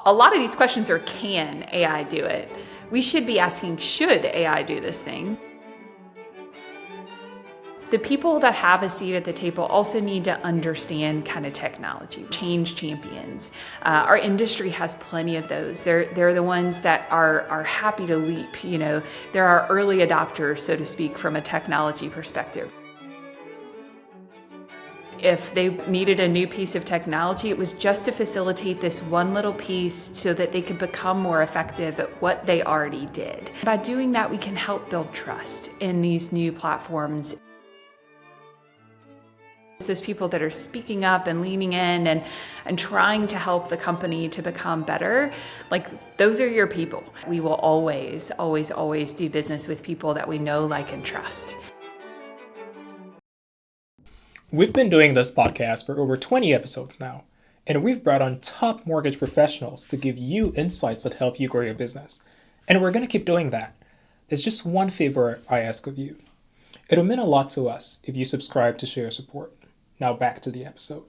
a lot of these questions are, can AI do it? We should be asking, should AI do this thing? The people that have a seat at the table also need to understand kind of technology, change champions. Our industry has plenty of those. They're the ones that are happy to leap. You know, they're our early adopters, so to speak, from a technology perspective. If they needed a new piece of technology, it was just to facilitate this one little piece so that they could become more effective at what they already did. By doing that, we can help build trust in these new platforms. Those people that are speaking up and leaning in and trying to help the company to become better, like those are your people. We will always, always, always do business with people that we know, like, and trust. We've been doing this podcast for over 20 episodes now, and we've brought on top mortgage professionals to give you insights that help you grow your business. And we're going to keep doing that. There's just one favor I ask of you. It'll mean a lot to us if you subscribe to show your support. Now back to the episode.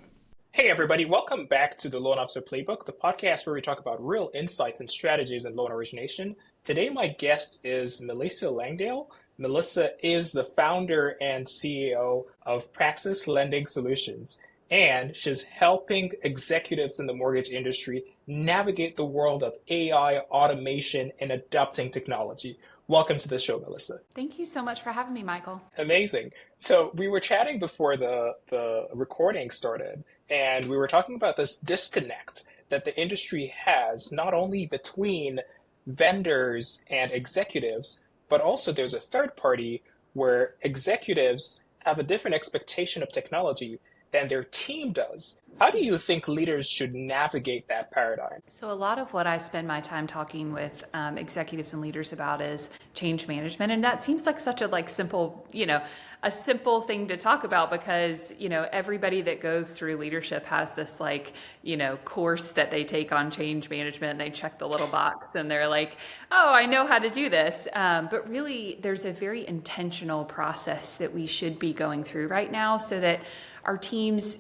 Hey everybody, welcome back to the Loan Officer Playbook, the podcast where we talk about real insights and strategies in loan origination. Today my guest is Melissa Langdale. Melissa is the founder and CEO of Praxis Lending Solutions, and she's helping executives in the mortgage industry navigate the world of AI, automation, and adopting technology. Welcome to the show, Melissa. Thank you so much for having me, Michael. Amazing. So we were chatting before the recording started, and we were talking about this disconnect that the industry has, not only between vendors and executives, but also there's a third party where executives have a different expectation of technology than their team does. How do you think leaders should navigate that paradigm? So a lot of what I spend my time talking with executives and leaders about is change management. And that seems like such a simple, a simple thing to talk about because, everybody that goes through leadership has this course that they take on change management. And they check the little box and they're like, oh, I know how to do this. But really, there's a very intentional process that we should be going through right now so that our teams,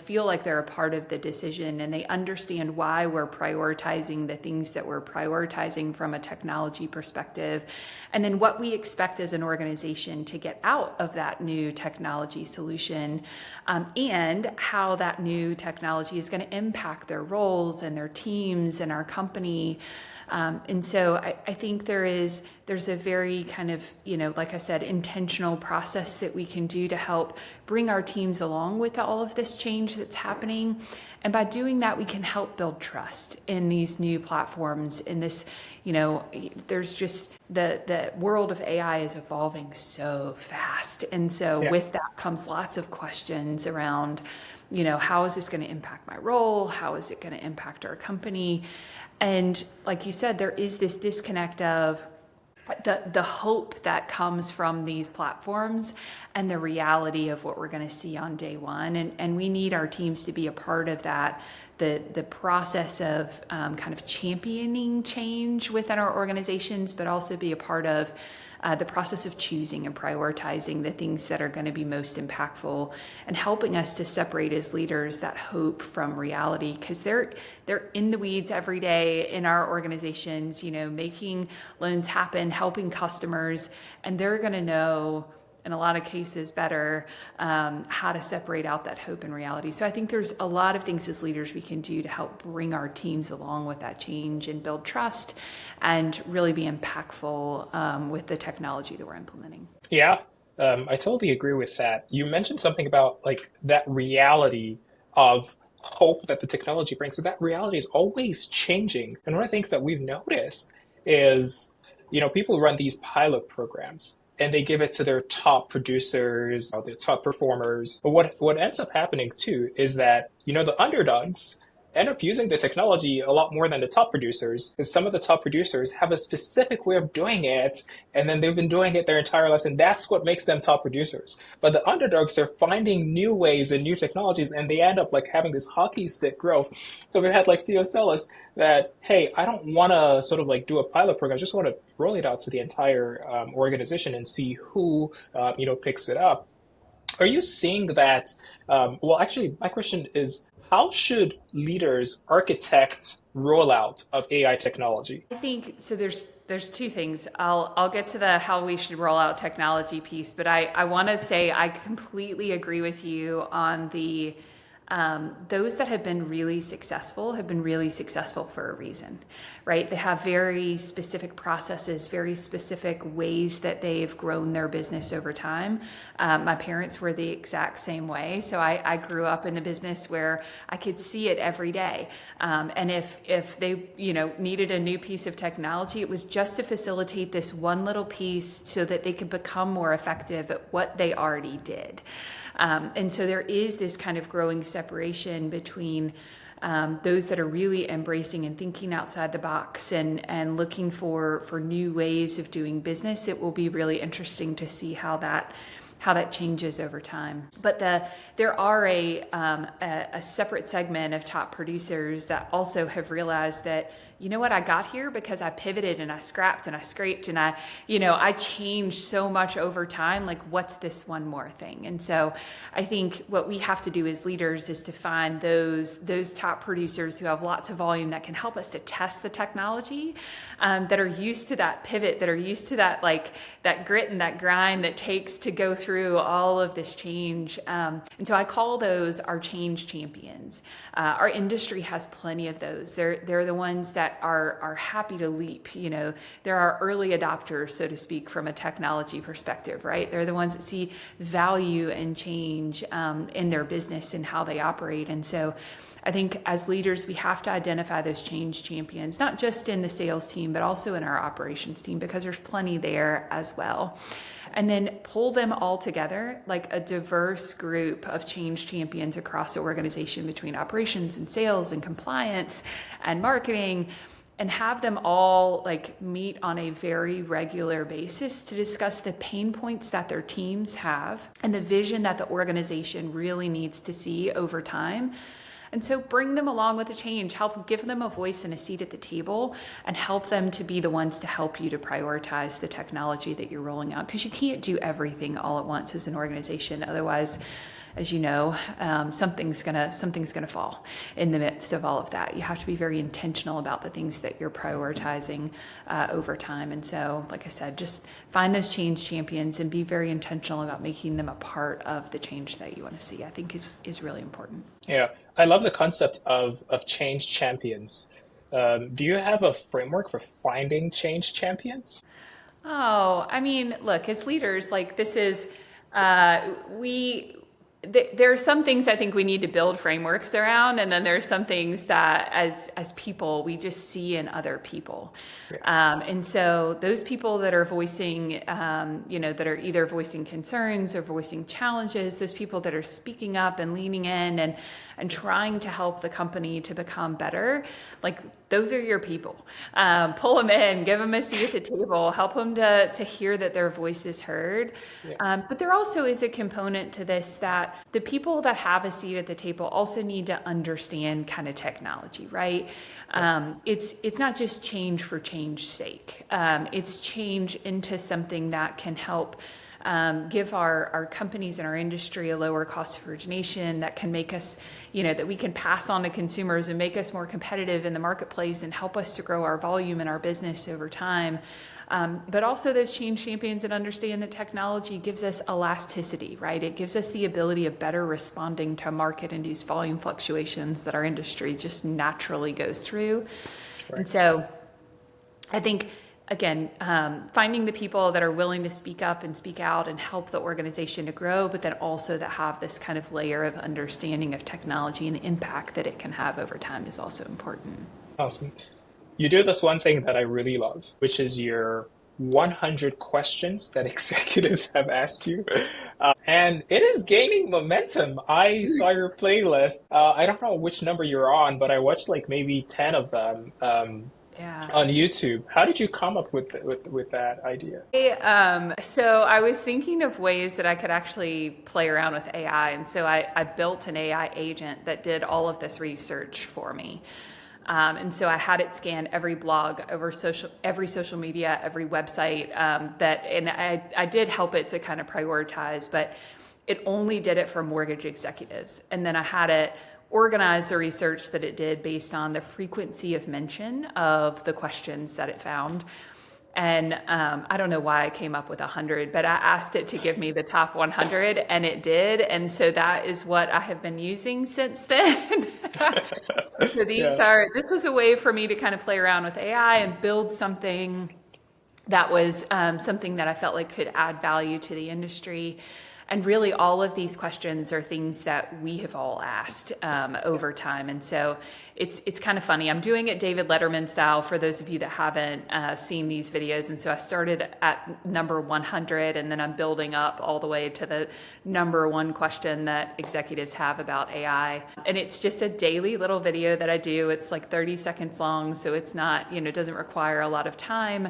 feel like they're a part of the decision and they understand why we're prioritizing the things that we're prioritizing from a technology perspective, and then what we expect as an organization to get out of that new technology solution, and how that new technology is going to impact their roles and their teams and our company. And so I think there's a very kind of, like I said, intentional process that we can do to help bring our teams along with all of this change that's happening. And by doing that, we can help build trust in these new platforms. In this, there's just the world of AI is evolving so fast. And so with that comes lots of questions around, how is this going to impact my role? How is it going to impact our company? And like you said, there is this disconnect of the hope that comes from these platforms and the reality of what we're going to see on day one. And we need our teams to be a part of that, the process of kind of championing change within our organizations, but also be a part of the process of choosing and prioritizing the things that are going to be most impactful and helping us to separate as leaders that hope from reality, because they're in the weeds every day in our organizations, making loans happen, helping customers, and they're going to know in a lot of cases better how to separate out that hope and reality. So I think there's a lot of things as leaders we can do to help bring our teams along with that change and build trust and really be impactful with the technology that we're implementing. Yeah, I totally agree with that. You mentioned something about that reality of hope that the technology brings. So that reality is always changing. And one of the things that we've noticed is, people run these pilot programs and they give it to their top producers, their top performers. But what ends up happening too is that, the underdogs end up using the technology a lot more than the top producers, because some of the top producers have a specific way of doing it, and then they've been doing it their entire lives, and that's what makes them top producers. But the underdogs are finding new ways and new technologies, and they end up having this hockey stick growth. So we've had CEOs tell us that, hey, I don't want to sort of do a pilot program. I just want to roll it out to the entire organization and see who picks it up. Are you seeing that? Well, actually, my question is, how should leaders architect rollout of AI technology? I think so. There's two things. I'll get to the how we should roll out technology piece, but I want to say I completely agree with you on the those that have been really successful have been really successful for a reason, right? They have very specific processes, very specific ways that they've grown their business over time. My parents were the exact same way. So I grew up in the business where I could see it every day. And if they, needed a new piece of technology, it was just to facilitate this one little piece so that they could become more effective at what they already did. And so there is this kind of growing separation between those that are really embracing and thinking outside the box and looking for new ways of doing business. It will be really interesting to see how that changes over time. But there are a separate segment of top producers that also have realized that, you know what, I got here because I pivoted and I scrapped and I scraped and I changed so much over time. Like, what's this one more thing? And so I think what we have to do as leaders is to find those top producers who have lots of volume that can help us to test the technology, that are used to that pivot, that are used to that grit and that grind that takes to go through all of this change. And so I call those our change champions. Our industry has plenty of those. They're the ones that are happy to leap. They're our early adopters, so to speak, from a technology perspective, right? They're the ones that see value and change in their business and how they operate. And so I think as leaders, we have to identify those change champions, not just in the sales team, but also in our operations team, because there's plenty there as well. And then pull them all together, like a diverse group of change champions across the organization between operations and sales and compliance and marketing, and have them all meet on a very regular basis to discuss the pain points that their teams have and the vision that the organization really needs to see over time. And so bring them along with the change, help give them a voice and a seat at the table, and help them to be the ones to help you to prioritize the technology that you're rolling out. Because you can't do everything all at once as an organization. Otherwise, as you know, something's gonna fall in the midst of all of that. You have to be very intentional about the things that you're prioritizing over time. And so, like I said, just find those change champions and be very intentional about making them a part of the change that you want to see. I think is really important. Yeah, I love the concept of change champions. Do you have a framework for finding change champions? Oh, I mean, look, as leaders, this is, there are some things I think we need to build frameworks around, and then there are some things that as people we just see in other people. Yeah. And so those people that are voicing, that are either voicing concerns or voicing challenges, those people that are speaking up and leaning in and trying to help the company to become better, those are your people. Pull them in, give them a seat at the table, help them to hear that their voice is heard. Yeah. But there also is a component to this that the people that have a seat at the table also need to understand kind of technology, right? Yeah. It's not just change for change's sake. It's change into something that can help give our companies and our industry a lower cost of origination that can make us, that we can pass on to consumers and make us more competitive in the marketplace and help us to grow our volume in our business over time. But also those change champions that understand that technology gives us elasticity, right? It gives us the ability of better responding to market-induced volume fluctuations that our industry just naturally goes through. Right. And so I think, again, finding the people that are willing to speak up and speak out and help the organization to grow, but then also that have this kind of layer of understanding of technology and the impact that it can have over time is also important. Awesome. You do this one thing that I really love, which is your 100 questions that executives have asked you. And it is gaining momentum. I saw your playlist. I don't know which number you're on, but I watched maybe 10 of them. Yeah. On YouTube. How did you come up with that idea? So I was thinking of ways that I could actually play around with AI. And so I built an AI agent that did all of this research for me. And so I had it scan every blog over every social media, every website and I did help it to kind of prioritize, but it only did it for mortgage executives. And then I had it organized the research that it did based on the frequency of mention of the questions that it found. And I don't know why I came up with 100, but I asked it to give me the top 100 and it did. And so that is what I have been using since then. So this was a way for me to kind of play around with AI and build something that was something that I felt like could add value to the industry. And really all of these questions are things that we have all asked over time. And so it's kind of funny. I'm doing it David Letterman style for those of you that haven't seen these videos. And so I started at number 100 and then I'm building up all the way to the number one question that executives have about AI. And it's just a daily little video that I do. It's like 30 seconds long. So it's not, it doesn't require a lot of time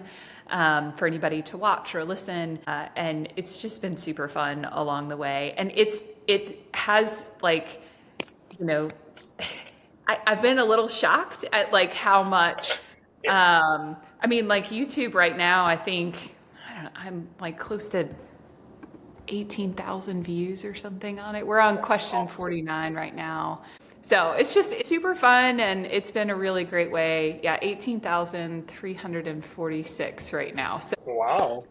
for anybody to watch or listen. And it's just been super fun along the way. And it has like, I've been a little shocked at like how much, like YouTube right now, I think, I'm like close to 18,000 views or something on it. We're on question 49 right now. So it's super fun and it's been a really great way. Yeah, 18,346 right now. So wow.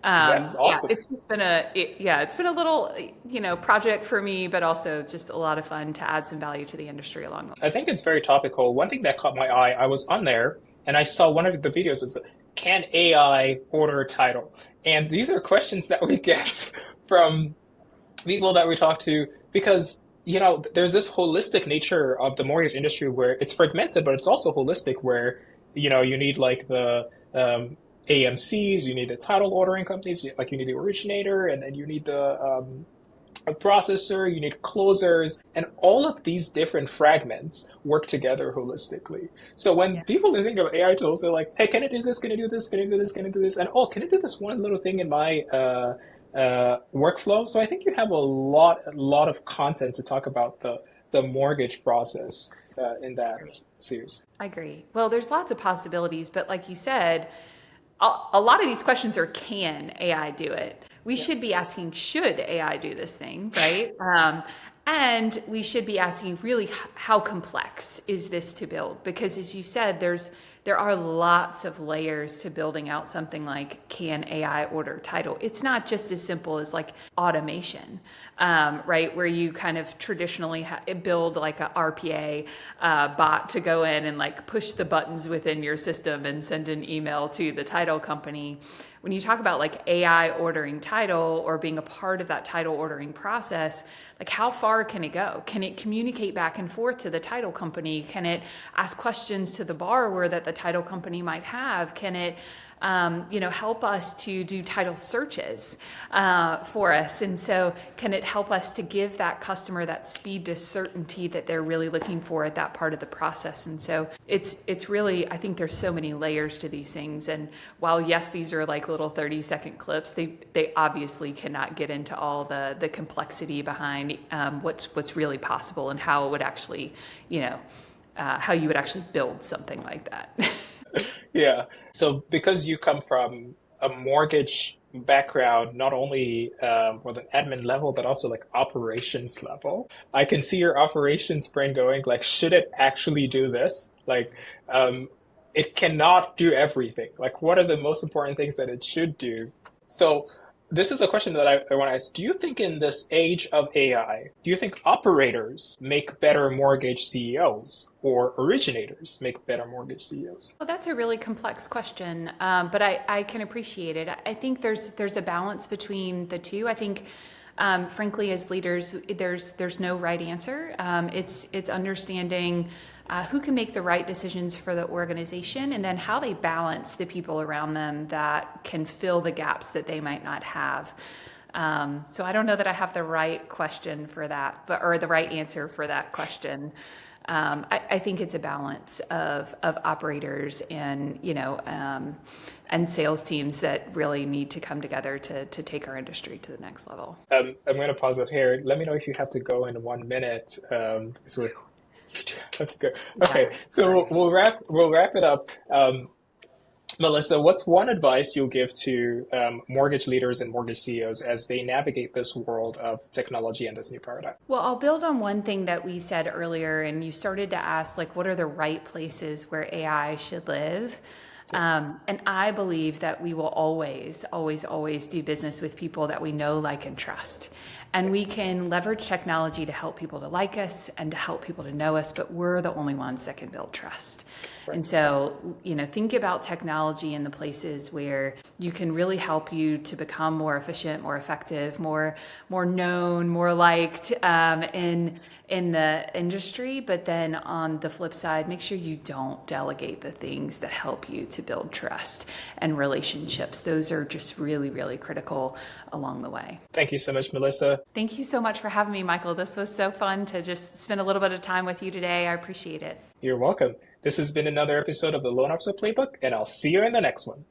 That's awesome. Yeah, it's been a little, project for me, but also just a lot of fun to add some value to the industry along the way. I think it's very topical. One thing that caught my eye, I was on there and I saw one of the videos is, can AI order a title? And these are questions that we get from people that we talk to because there's this holistic nature of the mortgage industry where it's fragmented, but it's also holistic where, you need like the AMCs, you need the title ordering companies, you need the originator, and then you need the a processor, you need closers, and all of these different fragments work together holistically. So when people think of AI tools, they're like, hey, can it do this? Can it do this? Can it do this? Can it do this? And can it do this one little thing in my workflow? So I think you have a lot of content to talk about the mortgage process in that series. I agree. Well, there's lots of possibilities, but like you said, a lot of these questions are, can AI do it? We should be asking, should AI do this thing, right? And we should be asking, really, how complex is this to build? Because as you said, there are lots of layers to building out something like, can AI order title? It's not just as simple as like automation, right? Where you kind of traditionally build like a RPA bot to go in and like push the buttons within your system and send an email to the title company. When you talk about like AI ordering title or being a part of that title ordering process, like how far can it go? Can it communicate back and forth to the title company? Can it ask questions to the borrower that the title company might have? Can it help us to do title searches for us? And so can it help us to give that customer that speed to certainty that they're really looking for at that part of the process? And so it's really, I think there's so many layers to these things. And while yes, these are like little 30-second clips, they obviously cannot get into all the complexity behind what's really possible and how it would actually, how you would actually build something like that. Yeah. So because you come from a mortgage background, not only with an admin level, but also like operations level, I can see your operations brain going like, should it actually do this? Like, it cannot do everything. Like, what are the most important things that it should do? So this is a question that I want to ask. Do you think in this age of AI, do you think operators make better mortgage CEOs or originators make better mortgage CEOs? Well, that's a really complex question, but I can appreciate it. I think there's a balance between the two. I think, frankly, as leaders, there's no right answer. It's understanding who can make the right decisions for the organization, and then how they balance the people around them that can fill the gaps that they might not have. So I don't know that I have the right question for that, or the right answer for that question. I think it's a balance of operators and and sales teams that really need to come together to take our industry to the next level. I'm going to pause it here. Let me know if you have to go in 1 minute. That's good. Okay, so we'll wrap it up. Melissa, what's one advice you'll give to mortgage leaders and mortgage CEOs as they navigate this world of technology and this new paradigm? Well, I'll build on one thing that we said earlier, and you started to ask, like, what are the right places where AI should live? And I believe that we will always, always, always do business with people that we know, like, and trust. And we can leverage technology to help people to like us and to help people to know us, but we're the only ones that can build trust. Right. And so, think about technology in the places where you can really help you to become more efficient, more effective, more known, more liked in the industry. But then on the flip side, make sure you don't delegate the things that help you to build trust and relationships. Those are just really, really critical along the way. Thank you so much, Melissa. Thank you so much for having me, Michael. This was so fun to just spend a little bit of time with you today. I appreciate it. You're welcome. This has been another episode of the Loan Officer Playbook, and I'll see you in the next one.